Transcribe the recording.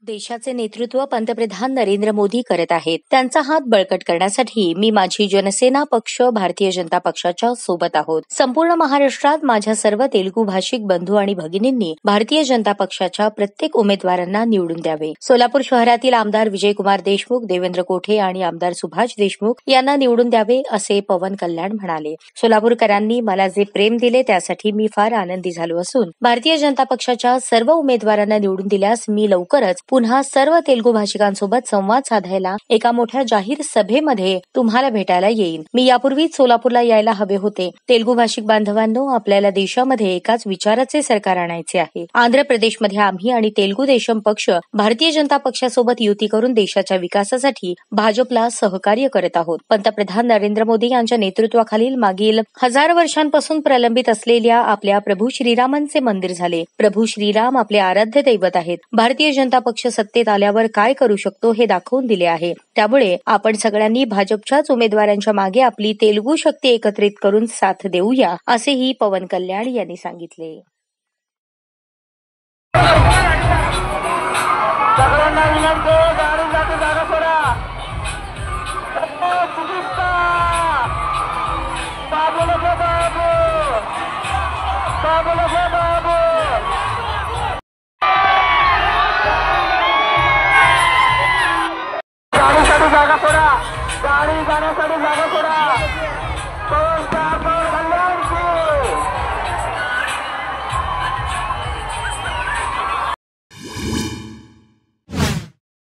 देशाचे नेतृत्व पंतप्रधान नरेंद्र मोदी करत आहेत. त्यांचा हात बळकट करण्यासाठी मी माझी जनसेना पक्ष भारतीय जनता पक्षाच्या सोबत आहोत. संपूर्ण महाराष्ट्रात माझ्या सर्व तेलुगू भाषिक बंधू आणि भगिनींनी भारतीय जनता पक्षाच्या प्रत्येक उमेदवारांना निवडून द्यावे. सोलापूर शहरातील आमदार विजयकुमार देशमुख, देवेंद्र कोठे आणि आमदार सुभाष देशमुख यांना निवडून द्यावे असे पवन कल्याण म्हणाले. सोलापूरकरांनी मला जे प्रेम दिले त्यासाठी मी फार आनंदी झालो असून भारतीय जनता पक्षाच्या सर्व उमेदवारांना निवडून दिल्यास मी लवकरच पुन्हा सर्व तेलुगू भाषिकांसोबत संवाद साधायला एका मोठ्या जाहीर सभेमध्ये तुम्हाला भेटायला येईन. मी यापूर्वीच सोलापूरला यायला हवे होते. तेलुगू भाषिक बांधवांनो, आपल्याला देशामध्ये एकाच विचाराचे सरकार आणायचे आहे. आंध्र प्रदेशमध्ये आम्ही आणि तेलुगू देशम पक्ष भारतीय जनता पक्षासोबत युती करून देशाच्या विकासासाठी भाजपला सहकार्य करत आहोत. पंतप्रधान नरेंद्र मोदी यांच्या नेतृत्वाखालील मागील 1000 वर्षांपासून प्रलंबित असलेल्या आपल्या प्रभू श्रीरामांचे मंदिर झाले. प्रभू श्रीराम आपले आराध्य दैवत आहेत. भारतीय जनता पक्ष सत्तेत आल्यावर काय करू शकतो हे दाखवून दिले आहे. त्यामुळे आपण सगळ्यांनी भाजपच्याच उमेदवारांच्या मागे आपली तेलुगू शक्ती एकत्रित करून साथ देऊया, असेही पवन कल्याण यांनी सांगितले. सगळ्यांना विनंती, गाडी जागा